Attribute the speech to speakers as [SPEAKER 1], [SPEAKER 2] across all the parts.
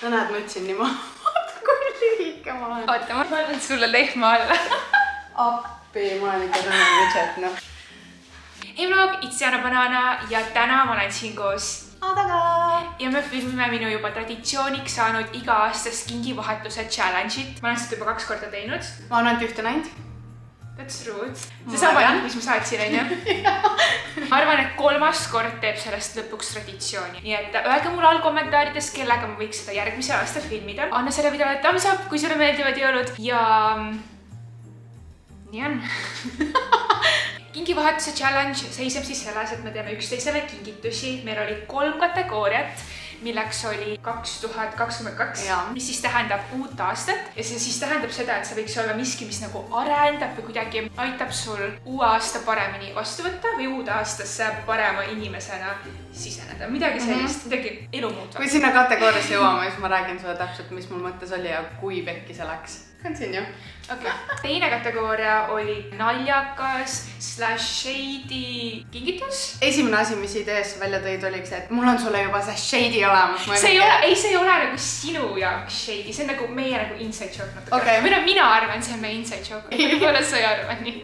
[SPEAKER 1] No näed, ma ütlesin nii vaata, kui lühike ma olen.
[SPEAKER 2] Oota, ma panen sulle lehma alla.
[SPEAKER 1] Appi, ma olen ikka täna midžet, noh.
[SPEAKER 2] Hei vlog, it's Jana Banana ja täna ma olen siin koos
[SPEAKER 1] Adaga!
[SPEAKER 2] Ja me filmime minu juba traditsiooniks saanud iga-aastast kingivahetuse challenge'it. Ma olen seda juba 2 korda teinud.
[SPEAKER 1] Ma olen ainult ühte näinud.
[SPEAKER 2] That's rude. See sama nüüd, mis ma saatsin, on ju? Ma arvan, et 3. kord teeb sellest lõpuks traditsiooni. Nii et öelge mulle all kommentaarides, kellega ma võiks seda järgmisel aastal filmida. Anna selle videole thumbs up, kui sulle meeldivad jõulud. Ja nii on. Kingivahetuse challenge seiseb siis selles, et me teeme üksteisele kingitusi. Meil oli 3 kategooriat, milleks oli 2022, mis siis tähendab uut aastat. Ja see siis tähendab seda, et see võiks olla miski, mis nagu arendab või kuidagi aitab sul uue aasta paremini vastu võtta või uude aastasse parema inimesena siseneda. Midagi sellist, midagi elu muutvat.
[SPEAKER 1] Kui sinna kategooriasse jõuame, siis ma räägin sulle täpselt, mis mul mõttes oli ja kui pekki see läks. Continue.
[SPEAKER 2] Okay. Teine kategooria oli naljakas / shady kingitus.
[SPEAKER 1] Esimene asi, mis ideesse välja tõid, oli see, et mul on sulle juba see shady olemas.
[SPEAKER 2] See ei ole nagu sinu jaoks shady, see on nagu meie nagu inside joke natuke.
[SPEAKER 1] Okay.
[SPEAKER 2] Või no mina arvan, see on meie inside joke, võib-olla sa ei arva nii.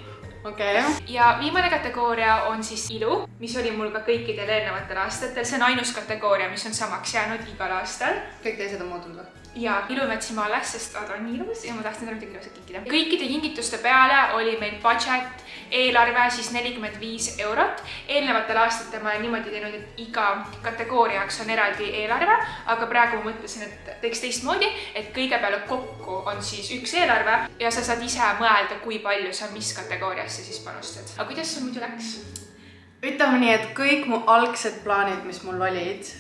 [SPEAKER 1] Okay.
[SPEAKER 2] Ja viimane kategooria on siis ilu, mis oli mul ka kõikidel eelnevatel aastatel. See on ainus kategooria, mis on samaks jäänud igal aastal.
[SPEAKER 1] Kõik teised on muutunud või?
[SPEAKER 2] Ja ilu võtsime alles, sest ta on ilus ja ma tahtsin talle midagi ilusat kinkida. Kõikide kingituste peale oli meil budget eelarve siis 45 €. Eelnevatel aastatel ma olen niimoodi teinud, et iga kategooriaks on eraldi eelarve, aga praegu ma mõtlesin, et teeks teistmoodi, et kõige peale kokku on siis üks eelarve ja sa saad ise mõelda, kui palju sa mis kategooriasse siis panustad. Aga kuidas sul muidu läks?
[SPEAKER 1] Ütleme nii, et kõik mu algsed plaanid, mis mul olid,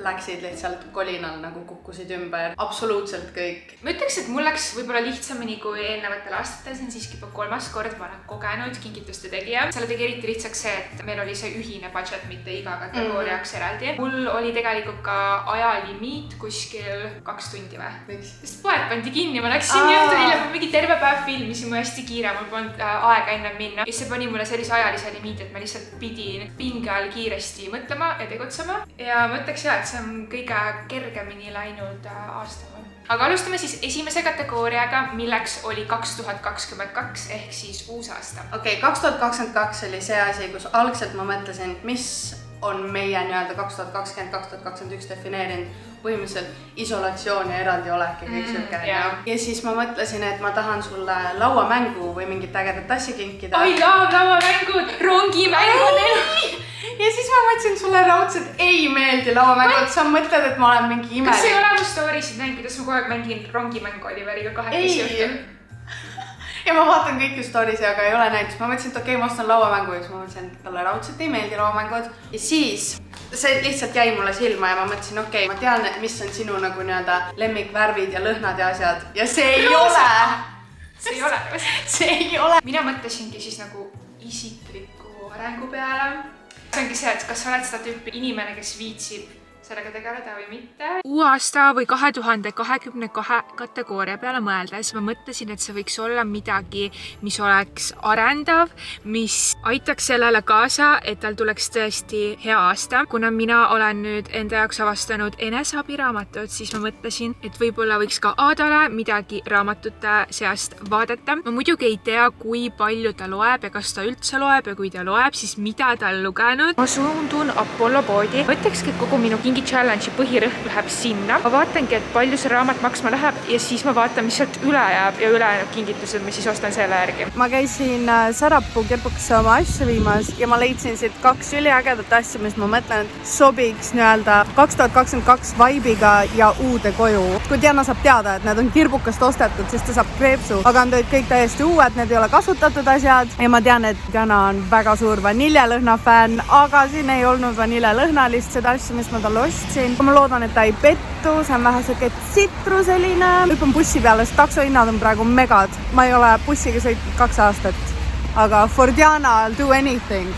[SPEAKER 1] läksid lihtsalt kolinal nagu kukkusid ümber. Absoluutselt kõik.
[SPEAKER 2] Ma ütleks, et mul läks võib-olla lihtsamini kui eelnevatel aastatel. See on siiski juba 3. kord, ma olen kogenud kingituste tegija. Selle tegi eriti lihtsaks see, et meil oli see ühine budget, mitte iga kategooriaks eraldi. Mul oli tegelikult ka ajalimiit kuskil 2 tundi või?
[SPEAKER 1] Miks?
[SPEAKER 2] Sest poed pandi kinni, ma läksin õhtul hiljem, ma mingi terve päev filmisin, ma hästi kiire, mul polnud aega enne minna. Ja see pani mulle sellise ajalise limiiti, et ma lihtsalt pidin pinge all kiiresti mõtlema ja tegutsema. Ja ma ütleks et see on kõige kergemini läinud aasta. Aga alustame siis esimese kategooriaga, milleks oli 2022 ehk siis uus aasta.
[SPEAKER 1] Okay, 2022 oli see asi, kus algselt ma mõtlesin, mis on meie nii-öelda 2020-2021 defineerinud põhimõtteliselt isolatsioon ja eraldi olek ja kõik siuke. Ja siis ma mõtlesin, et ma tahan sulle lauamängu või mingit ägedat asja kinkida.
[SPEAKER 2] Ai lauamängud, rongimängud.
[SPEAKER 1] Ja siis ma mõtlesin, sulle raudselt ei meeldi lauamängud. Sa mõtled, et ma olen mingi imelik.
[SPEAKER 2] Kas ei ole mu story'sid näinud, kuidas ma kogu aeg mängin rongimängu Oliveriga 2 õhtul?
[SPEAKER 1] Ja ma vaatan kõiki story'si, aga ei ole näinud. Ma mõtlesin, et okei, ma ostan lauamängu ja siis ma mõtlesin, et talle raudselt ei meeldi lauamängud. Ja siis see lihtsalt jäi mulle silma ja ma mõtlesin, okei, ma tean, mis on sinu nagu nii-öelda lemmikvärvid ja lõhnad ja asjad. Ja see ei ole.
[SPEAKER 2] See ei ole.
[SPEAKER 1] See ei ole.
[SPEAKER 2] Mina mõtlesingi siis nagu isikliku arengu peale. See ongi see, et kas sa oled seda tüüpi inimene, kes viitsib sellega tegeleda või mitte. Uue aasta või 2022 kategooria peale mõeldes ma mõtlesin, et see võiks olla midagi, mis oleks arendav, mis aitaks sellele kaasa, et tal tuleks tõesti hea aasta. Kuna mina olen nüüd enda jaoks avastanud eneseabiraamatut, siis ma mõtlesin, et võib-olla võiks ka Aadale midagi raamatute seast vaadata. Ma muidugi ei tea, kui palju ta loeb ja kas ta üldse loeb ja kui ta loeb, siis mida ta on lugenud. Ma suundun Apollo poodi. Mõtlekski, et kogu minu kingi challenge'i põhirõhk läheb sinna. Ma vaatangi, et palju see raamat maksma läheb ja siis ma vaatan, mis sealt üle jääb ja ülejäänud kingitused ma siis ostan selle järgi.
[SPEAKER 1] Ma käisin Sarapuu kirbukasse oma asja viimas ja ma leidsin siit 2 üliägedat asja, mis ma mõtlen, et sobiks nii-öelda 2022 vibe'iga ja uude koju. Kui Diana saab teada, et need on kirbukast ostetud, siis ta saab kreepsu, aga on kõik täiesti uued, need ei ole kasutatud asjad. Ja ma tean, et Diana on väga suur vaniljelõhna fänn, aga siin ei olnud vaniljelõhnalist seda asja, mis ma talle ostsin. Ma loodan, et ta ei pettu, see on vähe siuke tsitruseline. Hüppan bussi peale, sest taksohinnad on praegu megad. Ma ei ole bussiga sõitnud 2 aastat, aga for Diana I'll do anything.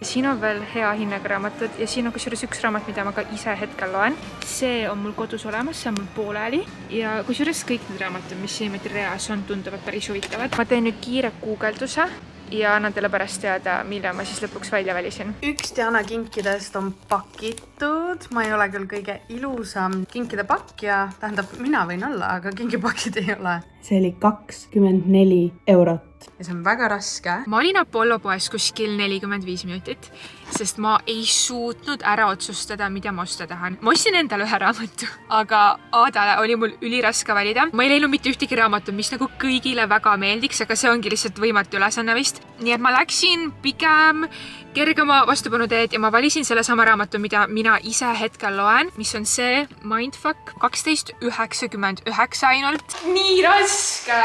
[SPEAKER 2] Siin on veel hea hinnaga raamatud ja siin on kusjuures üks raamat, mida ma ka ise hetkel loen. See on mul kodus olemas, see on mul pooleli ja kusjuures kõik need raamatud, mis siin reas on, tunduvad päris huvitavad. Ma teen nüüd kiire guugelduse ja annan teile pärast teada, mille ma siis lõpuks välja valisin.
[SPEAKER 1] Üks Diana kinkidest on pakitud. Ma ei ole küll kõige ilusam kinkide pakja. Tähendab, mina võin olla, aga kinkipakid ei ole. See oli 24 eurot. Ja see on väga raske.
[SPEAKER 2] Ma olin Apollo poes kuskil 45 minutit, sest ma ei suutnud ära otsustada, mida ma osta tahan. Ma ostsin endale ühe raamatu, aga Aadale oli mul üliraske valida. Ma ei leidnud mitte ühtegi raamatu, mis nagu kõigile väga meeldiks, aga see ongi lihtsalt võimatu ülesanne vist. Nii et ma läksin pigem kergema vastupanuteed ja ma valisin selle sama raamatu, mida mina ise hetkel loen, mis on see Mindfuck 12,99 ainult. Nii raske!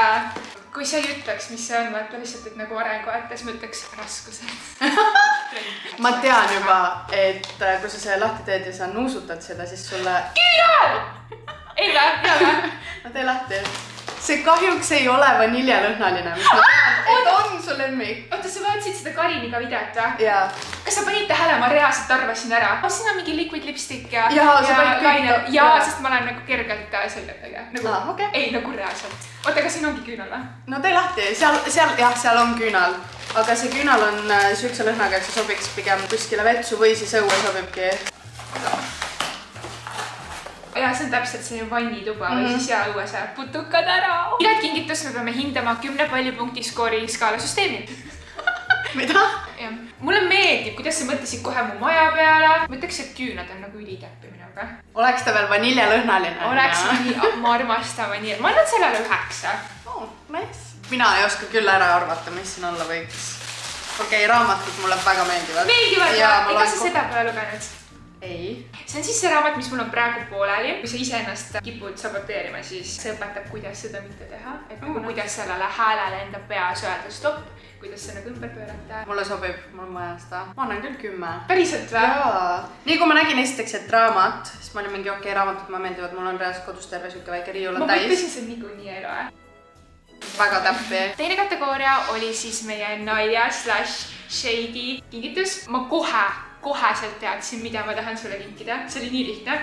[SPEAKER 2] Kui sa ei ütleks, mis see on, vaata lihtsalt, et nagu arenguaetes ma ütleks raskused.
[SPEAKER 1] Ma tean juba, et kui sa see lahti teed ja sa nuusutad seda, siis sulle...
[SPEAKER 2] Küünal! Ei vä? Hea vä?
[SPEAKER 1] No tee lahti. See kahjuks ei ole vaniljalõhnaline, mis ma tean, et on su lemmik.
[SPEAKER 2] Oota, sa vaatasid seda Kariniga videot vä?
[SPEAKER 1] Jaa.
[SPEAKER 2] Kas sa panid tähele, ma reaalselt arvasin ära? Siin on mingi liquid lipstick ja...
[SPEAKER 1] Jaa, sa panid kõik...
[SPEAKER 2] Jaa, sest ma olen nagu kergelt sellega.
[SPEAKER 1] Okay.
[SPEAKER 2] Ei, nagu reaalselt. Oota, kas siin ongi küünal vä?
[SPEAKER 1] No tee lahti. Seal on küünal. Aga see küünal on süükse lõhnaga, et see sobiks pigem kuskile vetsu või siis õue sobibki.
[SPEAKER 2] Ja see on täpselt selline vannituba või siis ja õues putukad ära. Igat kingitust me peame hindama 10 paljupunkti skoori skaala süsteemi.
[SPEAKER 1] Mida?
[SPEAKER 2] Ja. Mulle meeldib, kuidas sa mõtlesid kohe mu maja peale. Ma ütleks, et küünad on nagu ülitäppi minuga.
[SPEAKER 1] Oleks ta veel vaniljalõhnaline?
[SPEAKER 2] Oleks nii, ma armastan vanilja. Ma annan sellele 9.
[SPEAKER 1] Oh, nice. Mina ei oska küll ära arvata, mis siin olla võiks. Okei, raamatud mulle väga meeldivad.
[SPEAKER 2] Meeldivad ja ega sa seda pole lugenud?
[SPEAKER 1] Ei.
[SPEAKER 2] See on siis see raamat, mis mul on praegu pooleli. Kui sa iseennast kipud saboteerima, siis see õpetab, kuidas seda mitte teha. Et kuidas sellele häälele enda peas öelda stopp, kuidas see nagu ümber pöörata.
[SPEAKER 1] Mulle sobib, mul on vaja seda. Ma annan küll 10.
[SPEAKER 2] Päriselt või?
[SPEAKER 1] Jaa. Nii kui ma nägin esiteks, et raamat, siis ma olin mingi okei, raamatud ma meeldivad. Mul on reaalselt kodus terve süke väike riiul on täis.
[SPEAKER 2] Ma mõtlesin, see niikuinii ei loe.
[SPEAKER 1] Väga täppi. Teine
[SPEAKER 2] kategooria oli siis meie nalja/shady kingitus. Ma koheselt teadsin, mida ma tahan sulle kinkida. See oli nii lihtne.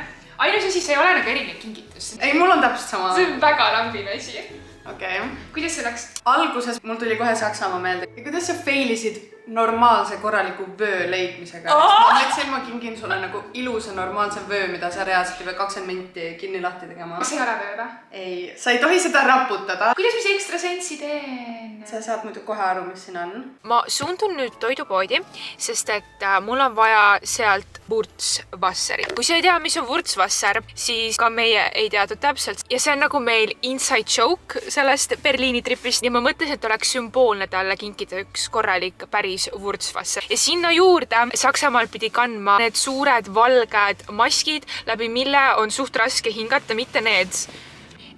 [SPEAKER 2] Ainus asi, see ei ole nagu erinev kingitus.
[SPEAKER 1] Ei, mul on täpselt sama.
[SPEAKER 2] See on väga lambine asi.
[SPEAKER 1] Okei.
[SPEAKER 2] Kuidas see läks?
[SPEAKER 1] Alguses mul tuli kohe Saksamaa meelde. Ja kuidas sa failisid normaalse korraliku vöö leidmisega? Ma mõtlesin, ma kingin sulle nagu ilusa normaalse vöö, mida sa reaalselt juba 20 minti kinni lahti tegema.
[SPEAKER 2] See ei ole vöö või?
[SPEAKER 1] Ei, sa ei tohi seda raputada.
[SPEAKER 2] Kuidas ma see ekstra sensi teen?
[SPEAKER 1] Sa saad muidu kohe aru, mis siin on.
[SPEAKER 2] Ma suundun nüüd toidupoodi, sest et mul on vaja sealt Wurzwasserit. Kui sa ei tea, mis on Wurzwasser, siis ka meie ei teadnud täpselt. Ja see on nagu meil inside joke sellest Berliini tripist. Ja ma mõtlesin, et oleks sümboolne talle kinkida üks korralik päris Wurzwasser. Ja sinna juurde Saksamaal pidi kandma need suured valged maskid, läbi mille on suht raske hingata, mitte need.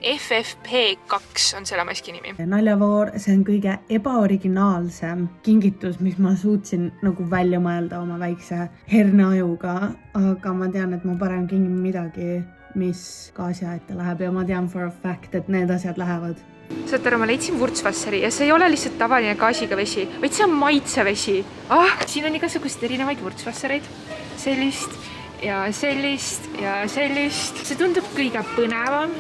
[SPEAKER 2] FFP2 on selle maski nimi.
[SPEAKER 1] Naljavoor, see on kõige ebaoriginaalsem kingitus, mis ma suutsin nagu välja mõelda oma väikse herneajuga, aga ma tean, et ma parem kingin midagi, mis gaasi ette läheb ja ma tean for a fact, et need asjad lähevad. Saad aru, ma leidsin Wurzwasseri ja see ei ole lihtsalt tavaline gaasiga vesi, vaid see on maitsevesi. Siin on igasugust erinevaid Wurzwassereid. Sellist ja sellist ja sellist. See tundub kõige põnevam.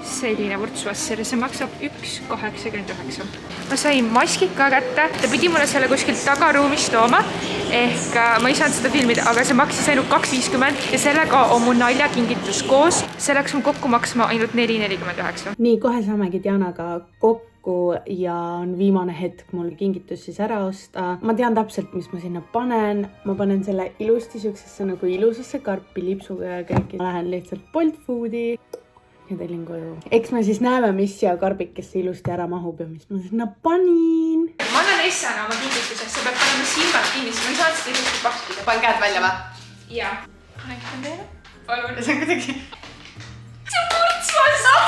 [SPEAKER 1] Selline Wurzwasser ja see maksab 1,89. Ma sain maskid ka kätte. Ta pidi mulle selle kuskilt tagaruumist tooma. Ehk ma ei saanud seda filmida, aga see maksis ainult 2,50 ja sellega on mu naljakingitus koos. See läks mul kokku maksma ainult 4,49. Nii, kohe saamegi Dianaga kokku ja on viimane hetk mul kingitus siis ära osta. Ma tean täpselt, mis ma sinna panen. Ma panen selle ilusti siuksesse nagu ilusasse karpi lipsuga ja kõik. Lähen lihtsalt Bolt Foodi ja tellin koju. Eks me siis näeme, mis siia karbikesse ilusti ära mahub ja mis ma sinna panin. Ma annan Essana oma kingitusest, sa pead panema silmad kinni, ma ei saanud seda ilusti pakkida. Panen käed välja või? Jaa. Näitan teile. Palun. See on kuidagi... See on Wurzwasser!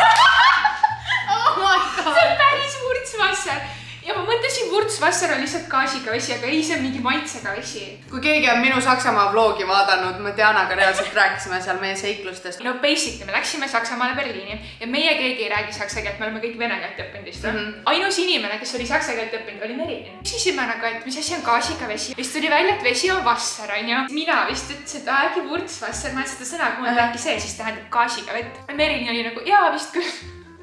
[SPEAKER 1] Oh my god! See on päris Wurzwasser! Ja ma mõtlesin, Wurzwasser on lihtsalt gaasiga vesi, aga ei, see on mingi maitsega vesi. Kui keegi on minu Saksamaa vlogi vaadanud, me Dianaga reaalselt rääkisime seal meie seiklustest. No basically, me läksime Saksamaale Berliini ja meie keegi ei räägi saksa keelt, me oleme kõik vene keelt õppendist. Ainus inimene, kes oli saksa keelt õppinud, oli Merilin. Küsisime nagu, et mis asi on gaasiga vesi. Vist tuli välja, et vesi on Wasser, on ju. Mina vist ütlesin, et äkki Wurzwasser, ma seda sõna, kui ma rääki see, siis tähendab gaasiga vett. Merilin oli nagu, jaa, vist küll.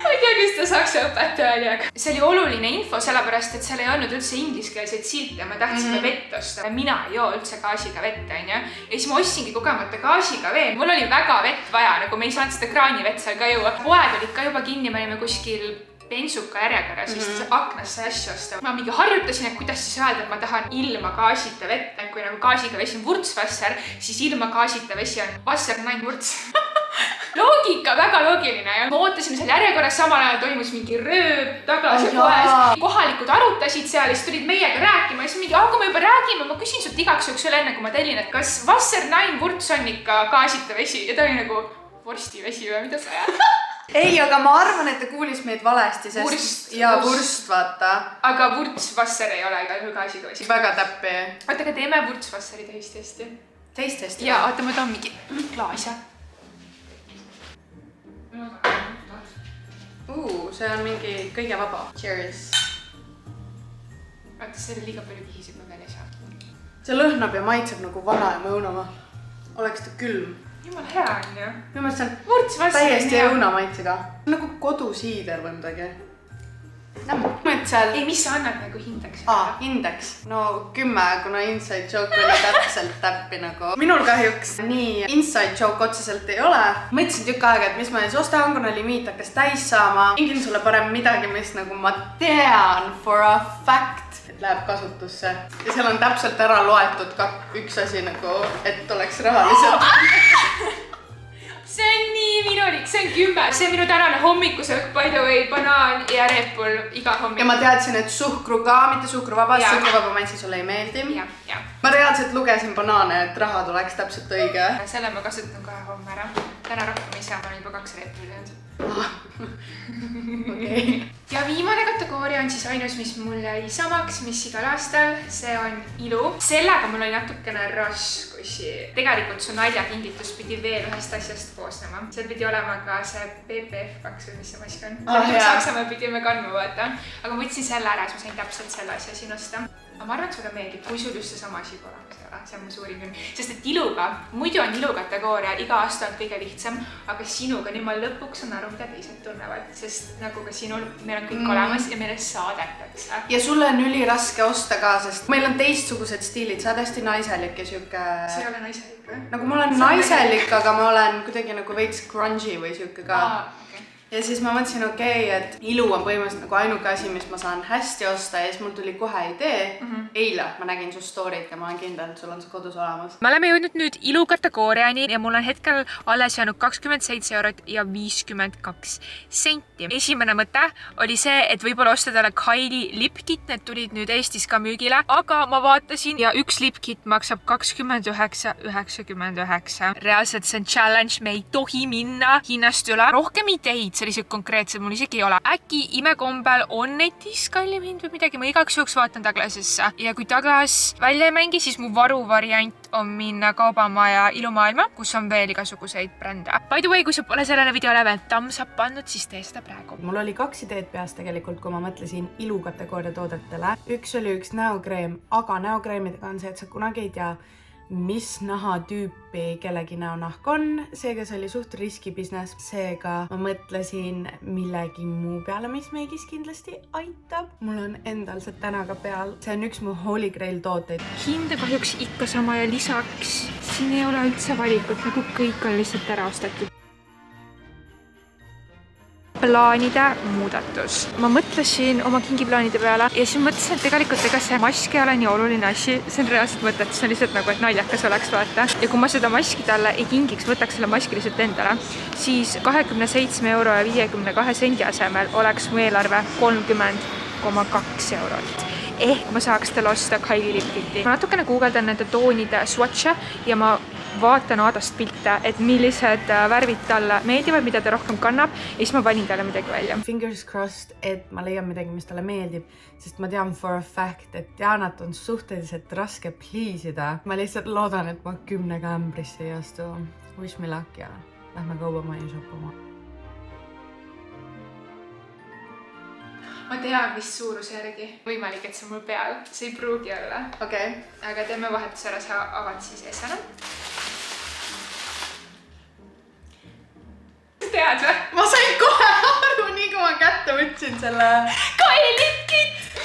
[SPEAKER 2] ma ei tea, kes ta saksa õpetaja oli, aga see oli oluline info, sellepärast, et seal ei olnud üldse ingliskeelseid silte ja me tahtsime vett osta. Mina ei joo üldse gaasiga vett, onju. Ja siis ma ostsingi kogemata gaasiga vee. Mul oli väga vett vaja, nagu me ei saanud seda kraanivett seal ka juua. Poed olid ka juba kinni, me olime kuskil bensuka järjekorras, siis aknast sai asju osta. Ma mingi harjutasin, et kuidas siis öelda, et ma tahan ilma gaasita vett. Kui nagu gaasiga vesi on Wurtzwasser, siis ilma gaasita vesi on Wasser nein Wurz. Loogika, väga loogiline ja me ootasime seal järjekorras, samal ajal toimus mingi rööb tagasi poes. Kohalikud arutasid seal ja siis tulid meiega rääkima ja siis mingi, kui me juba räägime, ma küsin sult igaks juhuks üle enne, kui ma tellin, et kas Wasser nein Wurz on ikka gaasita vesi ja ta oli nagu vorstivesi või mida sa ajad?
[SPEAKER 1] Ei, aga ma arvan, et ta kuulis meid valesti, sest Wurst, vaata.
[SPEAKER 2] Aga Wurtzwasser ei ole igal juhul gaasiga vesi.
[SPEAKER 1] Väga täppi.
[SPEAKER 2] Oota, aga teeme Wurtzwasseri teist-testi.
[SPEAKER 1] Teist-testi?
[SPEAKER 2] Jaa, oota, ma toon mingi klaas.
[SPEAKER 1] See on mingi kõige vaba. Cheers.
[SPEAKER 2] Oota, see oli liiga palju kihiseb, ma veel ei saa.
[SPEAKER 1] See lõhnab ja maitseb nagu vana ja mõunama. Oleks ta külm.
[SPEAKER 2] Jumal hea on ju.
[SPEAKER 1] Minu mõttes see on täiesti õunamaitsega. Nagu kodusiider või midagi.
[SPEAKER 2] Ei, mis sa annad nagu hindeks?
[SPEAKER 1] Hindeks. No 10, kuna inside joke oli täpselt täppi nagu. Minul kahjuks nii inside joke otseselt ei ole. Mõtlesin tükk aega, et mis ma siis ostan, kuna limiit hakkas täis saama. Kingin sulle parem midagi, mis nagu ma tean for a fact, et läheb kasutusse. Ja seal on täpselt ära loetud ka üks asi nagu, et oleks rahaliselt.
[SPEAKER 2] See on nii minulik, see on 10. See on minu tänane hommikusöök, by the way, banaan ja reepul iga hommik.
[SPEAKER 1] Ja ma teadsin, et suhkru ka, mitte suhkruvaba, suhkruvaba maitse sulle ei meeldi. Ma reaalselt lugesin banaane, et raha tuleks täpselt õige.
[SPEAKER 2] Selle ma kasutan kohe homme ära. Täna rohkem ei saa, ma olen juba 2 reepul jäänud. Ja viimane kategooria on siis ainus, mis mul jäi samaks, mis igal aastal, see on ilu. Sellega mul oli natukene raskusi. Tegelikult su naljakingitus pidi veel ühest asjast koosnema. Seal pidi olema ka see PPF2 või mis see mask on. Saksamaa pidime kandma, vaata. Aga ma võtsin selle ära, siis ma sain täpselt selle asja siin osta. Aga ma arvan, et sulle meeldib, kui sul just see sama asi olemas ei ole. See on mu suurim küll. Sest et iluga, muidu on ilu kategooria, iga aasta on kõige lihtsam, aga sinuga nüüd ma lõpuks on aru, mida teised tunnevad. Sest nagu ka sinul, meil on kõik olemas ja meile saadetakse.
[SPEAKER 1] Ja sulle on üliraske osta ka, sest meil on teistsugused stiilid. Sa oled hästi naiselik ja siuke...
[SPEAKER 2] Sa ei ole naiselik või?
[SPEAKER 1] Nagu ma olen naiselik, aga ma olen kuidagi nagu veits grungy või siuke ka. Ja siis ma mõtlesin, et ilu on põhimõtteliselt nagu ainuke asi, mis ma saan hästi osta ja siis mul tuli kohe idee. Eile ma nägin su story't ja ma olen kindel, et sul on see kodus olemas.
[SPEAKER 2] Me oleme jõudnud nüüd ilu kategooriani ja mul on hetkel alles jäänud 27 eurot ja 52 senti. Esimene mõte oli see, et võib-olla osta talle Kylie lipkit, need tulid nüüd Eestis ka müügile, aga ma vaatasin ja üks lipkit maksab 29,99. Reaalselt see on challenge, me ei tohi minna hinnast üle. Rohkem ideid sellised konkreetsed mul isegi ei ole. Äkki imekombel on netis kallim hind või midagi, ma igaks juhuks vaatan Douglasesse. Ja kui Douglas välja ei mängi, siis mu varuvariant on minna Kaubamaja Ilumaailma, kus on veel igasuguseid brände. By the way, kui sa pole sellele videole veel thumbs up andnud, siis tee seda praegu.
[SPEAKER 1] Mul oli 2 ideed peas tegelikult, kui ma mõtlesin ilukategooria toodetele. Üks oli üks näokreem, aga näokreemidega on see, et sa kunagi ei tea, mis nahatüüpi kellegi näonahk on. Seega see oli suht riski business. Seega ma mõtlesin millegi muu peale, mis meigis kindlasti aitab. Mul on endal see täna ka peal. See on üks mu Holy Grail tooteid.
[SPEAKER 2] Hinda kahjuks ikka sama ja lisaks siin ei ole üldse valikut, nagu kõik on lihtsalt ära ostetud. Plaanide muudatus. Ma mõtlesin oma kingiplaanide peale ja siis mõtlesin, et tegelikult ega see mask ei ole nii oluline asi. See on reaalselt mõtet, see on lihtsalt nagu, et naljakas oleks vaata. Ja kui ma seda maski talle ei kingiks, võtaks selle maski lihtsalt endale, siis 27 euro ja 52 sendi asemel oleks mu eelarve 30,2 eurot. Ehk ma saaks talle osta Kylie lipkiti. Ma natukene guugeldan nende toonide swatche ja ma vaatan Aadast pilte, et millised värvid talle meeldivad, mida ta rohkem kannab ja siis ma valin talle midagi välja. Fingers crossed, et ma leian midagi, mis talle meeldib, sest ma tean for a fact, et Dianat on suhteliselt raske pleasida. Ma lihtsalt loodan, et ma 10 ämbrisse ei astu. Wish me luck ja lähme Kaubamaja shoppama. Ma tean, mis suuruse järgi. Võimalik, et see on mul peal. See ei pruugi olla. Aga teeme vahetus ära, sa avad siis esana. Tead või? Ma sain kohe aru, nii kui ma
[SPEAKER 1] kätte võtsin selle
[SPEAKER 2] Kylie Lip Kit!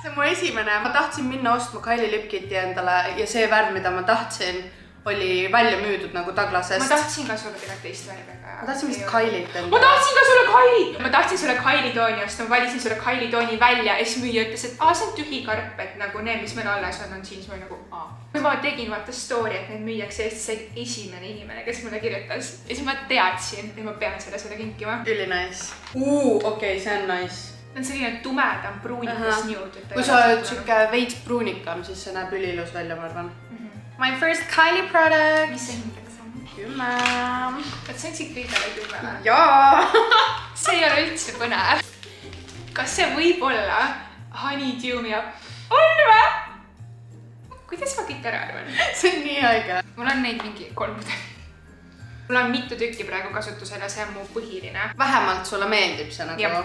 [SPEAKER 1] see on mu esimene, ma tahtsin minna ostma Kylie Lip Kiti endale ja see värv, mida ma tahtsin, oli välja müüdud nagu Douglasest.
[SPEAKER 2] Ma tahtsin ka sulle tegelikult teist värvi.
[SPEAKER 1] Ma tahtsin vist Kylie't endale.
[SPEAKER 2] Ma tahtsin ka sulle Kylie! Ma tahtsin sulle Kylie tooni osta, ma valisin sulle Kylie tooni välja ja siis müüja ütles, et see on tühi karp, et nagu need, mis meil alles on siin, siis ma olin nagu Kui ma tegin vaata story, et need müüakse Eestis, see esimene inimene, kes mulle kirjutas. Ja siis ma teadsin, et ma pean selle sulle kinkima.
[SPEAKER 1] Üli nice. Okei, see on nice.
[SPEAKER 2] See on selline tumedam pruunikas nude.
[SPEAKER 1] Kui sa oled siuke veits pruunikam, siis see näeb üliilus välja, ma arvan. My first Kylie product.
[SPEAKER 2] Mis see hindaks on?
[SPEAKER 1] 10.
[SPEAKER 2] Et see on siit kõigele 10 või?
[SPEAKER 1] Jaa!
[SPEAKER 2] See ei ole üldse põnev. Kas see võib olla honeydew ja on või? Kuidas ma kõik ära arvan?
[SPEAKER 1] See on nii aega.
[SPEAKER 2] Mul on neid mingi 3 tükki. Mul on mitu tükki praegu kasutusel ja see on mu põhiline.
[SPEAKER 1] Vähemalt sulle meeldib see nagu.
[SPEAKER 2] Ja.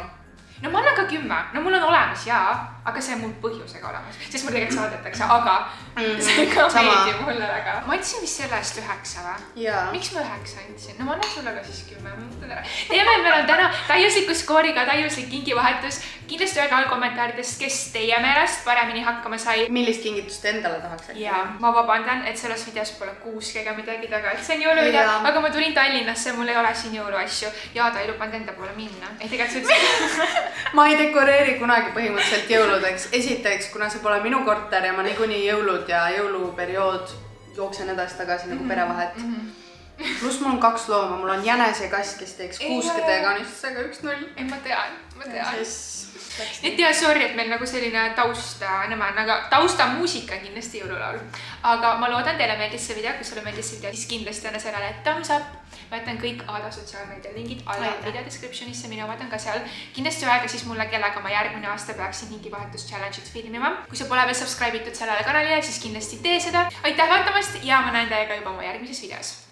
[SPEAKER 2] No ma annan ka 10. No mul on olemas jaa, aga see on mul põhjusega olemas. Sest mul tegelikult saadetakse, aga see ka meeldib mulle väga. Ma andsin vist selle eest 9 või?
[SPEAKER 1] Jaa.
[SPEAKER 2] Miks ma 9 andsin? No ma annan sulle ka siis 10. Ma mõtlen ära. Teeme, meil on täna täiusliku skooriga täiuslik kingivahetus. Kindlasti öelge all kommentaaridest, kes teie meelest paremini hakkama sai.
[SPEAKER 1] Millist kingitust endale tahaks äkki?
[SPEAKER 2] Ja ma vabandan, et selles videos pole kuuski ega midagi taga, et see on jõuluvideo, aga ma tulin Tallinnasse, mul ei ole siin jõuluasju. Ja ta ei lubanud enda poole minna. Ei tegelikult see
[SPEAKER 1] Ma ei dekoreeri kunagi põhimõtteliselt jõuludeks. Esiteks, kuna see pole minu korter ja ma niikuinii jõulud ja jõuluperiood jooksen edasi-tagasi nagu perevahet. Pluss mul on 2 looma, mul on jänes ja kass, kes teeks kuuskede ja kanistusega 1-0.
[SPEAKER 2] Ei, ma tean. Et ja, sorry, et meil nagu selline taustamuusika kindlasti jõululaul. Aga ma loodan, teile meeldis see video, kui sulle meeldis see video, siis kindlasti anna sellele thumbs up. Ma jätan kõik Aada sotsiaalmeedia lingid alla video descriptionisse, minu omad on ka seal. Kindlasti öelda siis mulle, kellega ma järgmine aasta peaksin kingivahetus challenge'it filmima. Kui sa pole veel subscribe itud sellele kanalile, siis kindlasti tee seda. Aitäh vaatamast ja ma näen teiega juba oma järgmises videos.